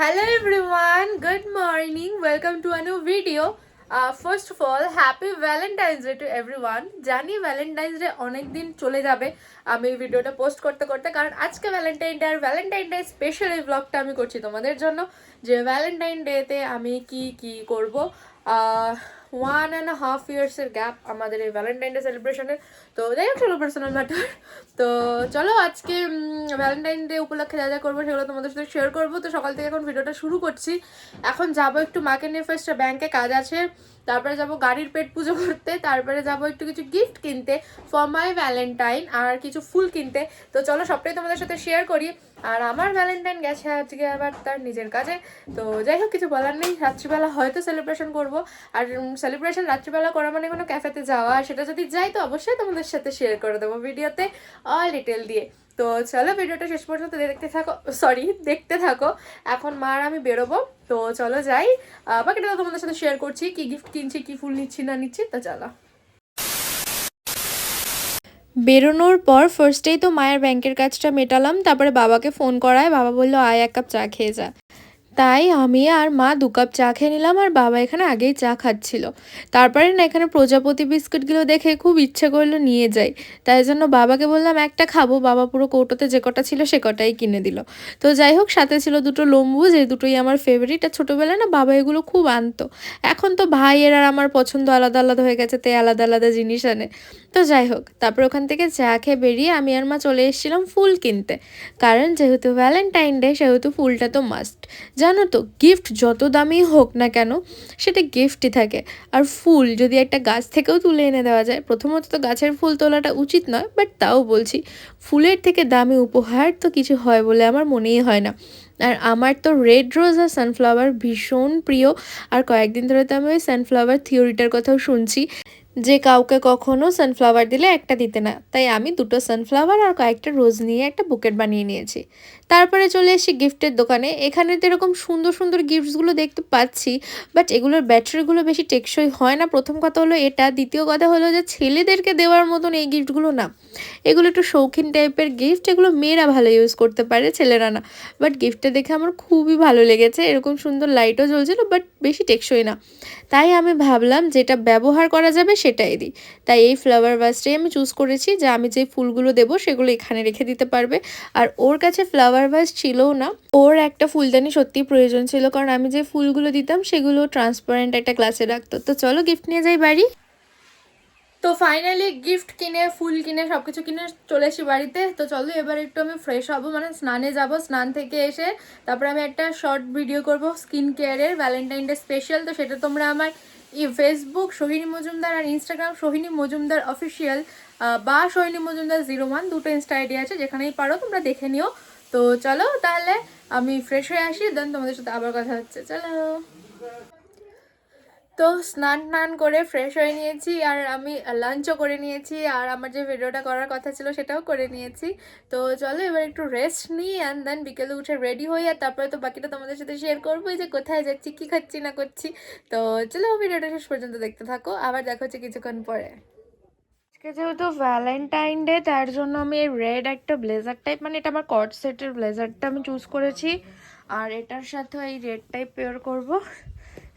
Hello everyone, good morning. Welcome to a new video. First of all, happy Valentine's Day to everyone. জানি Valentine's day অনেক দিন চলে যাবে আমি এই ভিডিওটা পোস্ট করতে করতে, কারণ আজকে ভ্যালেন্টাইন ডে আর ভ্যালেন্টাইন ডে স্পেশাল এই ব্লগটা আমি করছি তোমাদের জন্য যে ভ্যালেন্টাইন ডেতে আমি কি কি করব। 1.5 ইয়ার্সের গ্যাপ আমাদের এই ভ্যালেন্টাইন ডে সেলিব্রেশনের। তো যাই হোক, চলো পার্সোনাল ম্যাটার। তো চলো আজকে ভ্যালেন্টাইন ডে উপলক্ষে যা যা করবো সেগুলো তোমাদের সাথে শেয়ার করবো। তো সকাল থেকে এখন ভিডিওটা শুরু করছি। এখন যাবো একটু মাকে নিয়ে, ফার্স্ট ব্যাংকে কাজ আছে, তারপরে যাব গাড়ির পেট পুজো করতে, তারপরে যাব একটু কিছু গিফট কিনতে ফর মাই ভ্যালেন্টাইন আর কিছু ফুল কিনতে। তো চলো সবটাই তোমাদের সাথে শেয়ার করি। আর আমার ভ্যালেন্টাইন গেছে আজকে আবার তার নিজের কাজে। তো যাই হোক, কিছু বলার নেই, রাত্রিবেলা হয়তো সেলিব্রেশন করব। আর সেলিব্রেশন রাত্রিবেলা করা মানে কোনো ক্যাফেতে যাওয়া, সেটা যদি যাই তো অবশ্যই তোমাদের সাথে শেয়ার করে দেবো ভিডিওতে অল ডিটেল দিয়ে। তো চলো ভিডিওটা শেষ পর্যন্ত দেখতে থাকো। এখন মা আর আমি বেরোবো, তো চলো যাই। বাকিটা তোমাদের সাথে শেয়ার করছি, কি গিফট কিনছি, কি ফুল নিচ্ছি না নিচ্ছি। তো চলো। বেরোনোর পর ফার্স্টেই তো মায়ের ব্যাংকের কাজটা মেটালাম, তারপরে বাবাকে ফোন করায়। বাবা বললো আয় এক কাপ চা খেয়ে যা। তাই আমি আর মা 2 কাপ চা খেয়ে নিলাম, আর বাবা এখানে আগেই চা খাচ্ছিল। তারপরে না এখানে প্রজাপতি বিস্কুটগুলো দেখে খুব ইচ্ছে করলো নিয়ে যাই। তাই জন্য বাবাকে বললাম একটা খাবো, বাবা পুরো কৌটোতে যে কটা ছিল সে কটাই কিনে দিল। তো যাই হোক, সাথে ছিল 2টো লম্বু, যে দুটোই আমার ফেভারিট। আর ছোটোবেলায় না বাবা এগুলো খুব আনতো। এখন তো ভাইয়ের আর আমার পছন্দ আলাদা আলাদা হয়ে গেছে, তাই আলাদা আলাদা জিনিস আনে। তো যাই হোক, তারপর ওখান থেকে চা খেয়ে বেরিয়ে আমি আর মা চলে এসেছিলাম ফুল কিনতে। কারণ যেহেতু ভ্যালেন্টাইন ডে সেহেতু ফুলটা তো মাস্ট। জানো তো, গিফট যত দামি হোক না কেন সেটা গিফটই থাকে। আর ফুল যদি একটা গাছ থেকেও তুলে এনে দেওয়া যায়, প্রথমত তো গাছের ফুল তোলাটা উচিত নয়, বাট তাও বলছি ফুলের থেকে দামি উপহার তো কিছু হয় বলে আমার মনেই হয় না। আর আমার তো রেড রোজ আর সানফ্লাওয়ার ভীষণ প্রিয়। আর কয়েকদিন ধরে তো আমি ওই সানফ্লাওয়ার থিওরিটার কথাও শুনছি, যে কাউকে কখনো সানফ্লাওয়ার দিলে একটা দিতে না। তাই আমি 2টো সানফ্লাওয়ার আর কয়েকটা রোজ নিয়ে একটা বুকেট বানিয়ে নিয়েছি। তারপরে চলে এসেছি গিফটের দোকানে। এখানে তো এরকম সুন্দর সুন্দর গিফটসগুলো দেখতে পাচ্ছি, বাট এগুলোর ব্যাটারিগুলো বেশি টেকসই হয় না। প্রথম কথা হলো এটা, দ্বিতীয় কথা হলো যে ছেলেদেরকে দেওয়ার মতন এই গিফটগুলো না। এগুলো একটু শৌখিন টাইপের গিফট, এগুলো মেয়েরা ভালো ইউজ করতে পারে, ছেলেরা না। বাট গিফটটা দেখে আমার খুবই ভালো লেগেছে। এরকম সুন্দর লাইটও জ্বলছিল, বাট বেশি টেকসই না। তাই আমি ভাবলাম যেটা ব্যবহার করা যাবে সেটাই দিই। তাই এই ফ্লাওয়ার ভাসটাই আমি চুজ করেছি, যে আমি যে ফুলগুলো দেবো সেগুলো এখানে রেখে দিতে পারবে। আর ওর কাছে ফ্লাওয়ার ভাস ছিলও না, ওর একটা ফুলদানি সত্যিই প্রয়োজন ছিল, কারণ আমি যে ফুলগুলো দিতাম সেগুলো ট্রান্সপারেন্ট একটা গ্লাসে রাখতো। তো চলো গিফট নিয়ে যাই বাড়ি। তো ফাইনালি গিফট কিনে ফুল কিনে সব কিছু কিনে চলে এসেছি বাড়িতে। তো চলো এবার একটু আমি ফ্রেশ হবো, মানে স্নানে যাব। স্নান থেকে এসে তারপরে আমি একটা শর্ট ভিডিও করব স্কিন কেয়ারের, ভ্যালেন্টাইন ডে স্পেশাল। তো সেটা তোমরা আমার ফেসবুক সোহিনী মজুমদার আর ইনস্টাগ্রাম সোহিনী মজুমদার অফিসিয়াল বা সোহিনী মজুমদার 01, দুটো ইনস্টা আইডি আছে, যেখানেই পারো তোমরা দেখে নিও। তো চলো তাহলে আমি ফ্রেশ হয়ে আসি, দেন তোমাদের সাথে আবার কথা হচ্ছে। চলো। তো স্নান টান করে ফ্রেশ হয়ে নিয়েছি, আর আমি লাঞ্চও করে নিয়েছি, আর আমার যে ভিডিওটা করার কথা ছিল সেটাও করে নিয়েছি। তো চলো এবার একটু রেস্ট নিই, অ্যান্ড দেন বিকেলে উঠে রেডি হই। আর তারপরে তো বাকিটা তোমাদের সাথে শেয়ার করবো, যে কোথায় যাচ্ছি, কী খাচ্ছি না করছি। তো চলো ভিডিওটা শেষ পর্যন্ত দেখতে থাকো, আবার দেখা হচ্ছে কিছুক্ষণ পরে। আজকে যেহেতু ভ্যালেন্টাইন ডে, তার জন্য আমি এই রেড একটা ব্লেজার টাইপ, মানে এটা আমার কর্ড সেটের ব্লেজারটা আমি চুজ করেছি। আর এটার সাথে এই রেড টাইপ পেয়ার করব,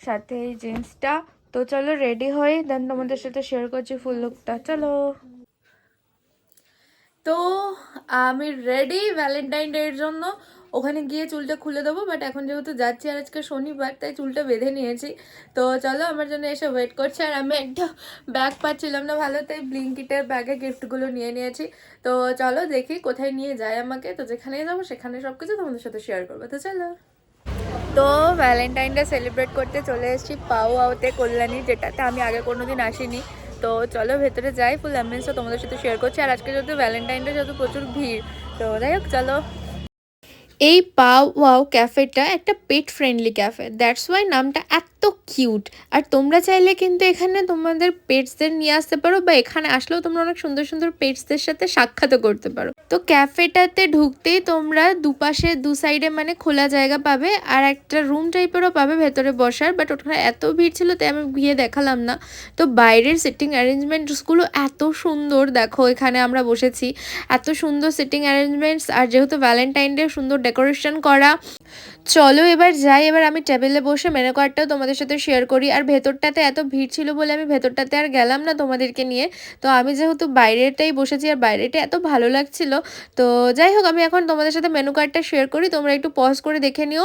সাথে এই জিন্সটা। তো চলো রেডি হই, দেন তোমাদের সাথে শেয়ার করছি ফুল লুকটা। চলো। তো আমি রেডি ভ্যালেন্টাইন ডে এর জন্য। ওখানে গিয়ে চুলটা খুলে দেবো, বাট এখন যেহেতু যাচ্ছি আর আজকে শনিবার, তাই চুলটা বেঁধে নিয়েছি। তো চলো, আমার জন্য এসে ওয়েট করছে। আর আমি একটা ব্যাগ পাচ্ছিলাম না ভালো, তাই ব্লিঙ্কিটের ব্যাগে গিফটগুলো নিয়ে নিয়েছি। তো চলো দেখি কোথায় নিয়ে যায় আমাকে। তো যেখানেই যাবো সেখানে সব কিছু তোমাদের সাথে শেয়ার করবো। তো চলো। তো ভ্যালেন্টাইন ডে সেলিব্রেট করতে চলে এসেছি পাও আউতে কল্যাণী, যেটাতে আমি আগে কোনোদিন আসিনি। তো চলো ভেতরে যাই, ফুল অ্যাম্বিয়েন্সটা তোমাদের সাথে শেয়ার করছি। আর আজকে যেহেতু ভ্যালেন্টাইন ডে, যেহেতু প্রচুর ভিড়, তো যাই হোক চলো। এই পাও ওয়াও ক্যাফেটা একটা pet friendly cafe, that's why নামটা এত কিউট। আর তোমরা চাইলে কিন্তু এখানে তোমাদের পেটসদের নিয়ে আসতে পারো, বা এখানে আসলেও তোমরা অনেক সুন্দর সুন্দর পেটসদের সাথে সাক্ষাৎও করতে পারো। তো ক্যাফেটাতে ঢুকতেই তোমরা দুপাশে দু সাইডে মানে খোলা জায়গা পাবে, আর একটা রুম টাইপেরও পাবে ভেতরে বসার, বাট ওখানে এত ভিড় ছিল তাই আমি গিয়ে দেখালাম না। তো বাইরের সিটিং অ্যারেঞ্জমেন্টসগুলো এত সুন্দর, দেখো এখানে আমরা বসেছি, এত সুন্দর সিটিং অ্যারেঞ্জমেন্টস, আর যেহেতু ভ্যালেন্টাইন ডে সুন্দর ডেকোরেশন করা। চলো এবার যাই, এবার আমি টেবিলে বসে মেনু কার্ডটাও তোমাদের সাথে শেয়ার করি। আর ভেতরটাতে এত ভিড় ছিল বলে আমি ভেতরটাতে আর গেলাম না তোমাদেরকে নিয়ে। তো আমি যেহেতু বাইরেটাই বসেছি, আর বাইরেটা এত ভালো লাগছিল। তো যাই হোক, আমি এখন তোমাদের সাথে মেনু কার্ডটা শেয়ার করি, তোমরা একটু পজ করে দেখে নিও।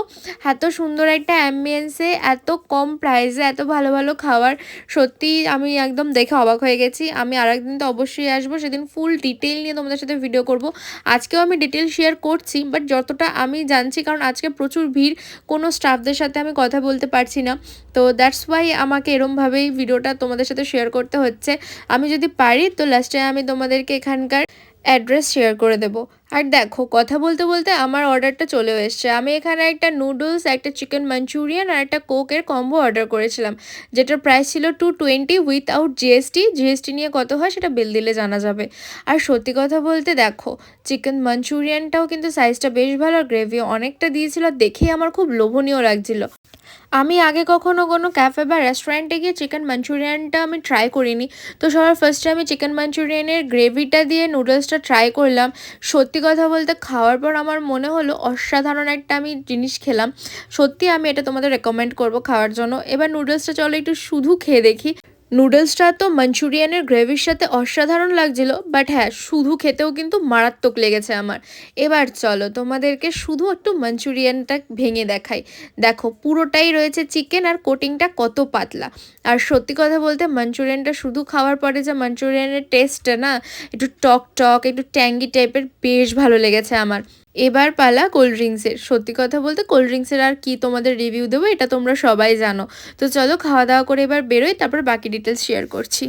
এত সুন্দর একটা অ্যাম্বিয়েন্সে, এত কম প্রাইসে এত ভালো ভালো খাবার, সত্যি আমি একদম দেখে অবাক হয়ে গেছি। আমি আরেকদিন তো অবশ্যই আসবো, সেদিন ফুল ডিটেল নিয়ে তোমাদের সাথে ভিডিও করব। আজকেও আমি ডিটেল শেয়ার করছি, বাট যতটা আমি জানছি, কারণ আজকে প্রচুর ভিড়, কোনো স্টাফদের সাথে আমি কথা বলতে পারছি না। তো দ্যাটস ওয়াই আমাকে এরমভাবেই ভিডিওটা তোমাদের সাথে শেয়ার করতে হচ্ছে। আমি যদি পারি তো লাস্টে আমি তোমাদেরকে এখানকার অ্যাড্রেস শেয়ার করে দেব। আর দেখো, কথা বলতে বলতে আমার অর্ডারটা চলেও এসছে। আমি এখানে একটা নুডলস, একটা চিকেন মাঞ্চুরিয়ান আর একটা কোকের কম্বো অর্ডার করেছিলাম, যেটার প্রাইস ছিল 220 উইথআউট জিএসটি। জিএসটি নিয়ে কত হয় সেটা বিল দিলে জানা যাবে। আর সত্যি কথা বলতে দেখো, চিকেন মাঞ্চুরিয়ানটাও কিন্তু সাইজটা বেশ ভালো, আর গ্রেভিও অনেকটা দিয়েছিল, দেখেই আমার খুব লোভনীয় লাগছিল। আমি আগে কখনো কোনো ক্যাফে বা রেস্টুরেন্টে গিয়ে চিকেন মাঞ্চুরিয়ানটা আমি ট্রাই করিনি। তো সবার ফার্স্টে আমি চিকেন মাঞ্চুরিয়ানের গ্রেভিটা দিয়ে নুডলসটা ট্রাই করলাম। সত্যি কথা বলতে খাওয়ার পর আমার মনে হলো অসাধারণ একটা আমি জিনিস খেলাম। সত্যি আমি এটা তোমাদের রেকমেন্ড করব খাওয়ার জন্য। এবার নুডলসটা চলো একটু শুধু খেয়ে দেখি। নুডলসটা তো মাঞ্চুরিয়ানের গ্রেভির সাথে অসাধারণ লাগছিল, বাট হ্যাঁ, শুধু খেতেও কিন্তু মারাত্মক লেগেছে আমার। এবার চলো তোমাদেরকে শুধু একটু মাঞ্চুরিয়ানটা ভেঙে দেখাই। দেখো পুরোটাই রয়েছে চিকেন, আর কোটিংটা কত পাতলা। আর সত্যি কথা বলতে মাঞ্চুরিয়ানটা শুধু খাওয়ার পরে যে মাঞ্চুরিয়ানের টেস্টটা না, একটু টক টক, একটু ট্যাঙ্গি টাইপের, বেশ ভালো লেগেছে আমার। এবার পালা কোল্ড ড্রিঙ্কসের। সত্যি কথা বলতে কোল্ড ড্রিঙ্কসের আর কি তোমাদের রিভিউ দেবো, এটা তোমরা সবাই জানো। তো চলো খাওয়া দাওয়া করে এবার বেরোই, তারপর বাকি ডিটেলস শেয়ার করছি।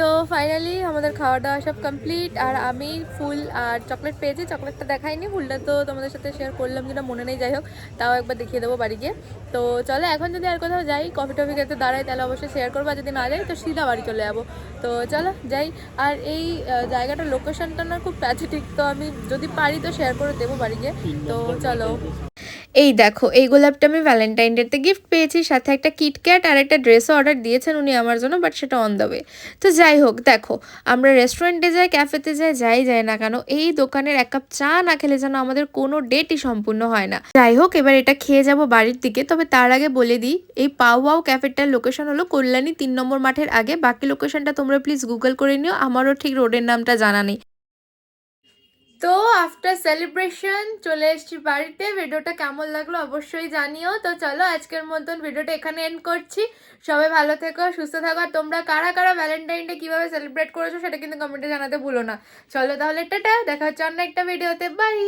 তো ফাইনালি আমাদের খাওয়া দাওয়া সব কমপ্লিট, আর আমি ফুল আর চকলেট পেয়েছি। চকলেটটা দেখাইনি, ফুলটা তো তোমাদের সাথে শেয়ার করলাম যেটা মনে নেই, যাই হোক তাও একবার দেখিয়ে দেবো বাড়ি গিয়ে। তো চলো এখন যদি আর কোথাও যাই, কফি টফি খেতে দাঁড়াই, তাহলে অবশ্যই শেয়ার করবো, আর যদি না যাই তো সিধা বাড়ি চলে যাবো। তো চলো যাই। আর এই জায়গাটার লোকেশনটা না খুব প্যাথেটিক, তো আমি যদি পারি তো শেয়ার করে দেবো বাড়ি গিয়ে। তো চলো, এই দেখো এই গোলাপটা আমি ভ্যালেন্টাইন ডেতে গিফট পেয়েছি, সাথে একটা কিটক্যাট আর একটা ড্রেসও অর্ডার দিয়েছেন উনি আমার জন্য, বাট সেটা অন দ্য ওয়ে। তো যাই হোক, দেখো আমরা রেস্টুরেন্টে যাই, ক্যাফেতে যাই না কেন, এই দোকানের এক কাপ চা না খেলে যেন আমাদের কোনো ডেটই সম্পূর্ণ হয় না। যাই হোক, এবার এটা খেয়ে যাব বাড়ির দিকে। তবে তার আগে বলে দিই, এই পাও ওয়াও ক্যাফেটার লোকেশন হলো কল্যাণী 3 নম্বর মাঠের আগে। বাকি লোকেশনটা তোমরা প্লিজ গুগল করে নিও, আমারও ঠিক রোডের নামটা জানা নেই। তো আফটার সেলিব্রেশন চলে এসেছি বাড়িতে। ভিডিওটা কেমন লাগলো অবশ্যই জানিও। তো চলো আজকের মতন ভিডিওটা এখানে এন্ড করছি। সবাই ভালো থেকো, সুস্থ থাকো। আর তোমরা কারা কারা ভ্যালেন্টাইন ডে কীভাবে সেলিব্রেট করেছো সেটা কিন্তু কমেন্টে জানাতে ভুলো না। চলো তাহলে টাটা, দেখা হচ্ছে অন্য একটা ভিডিওতে, বাই।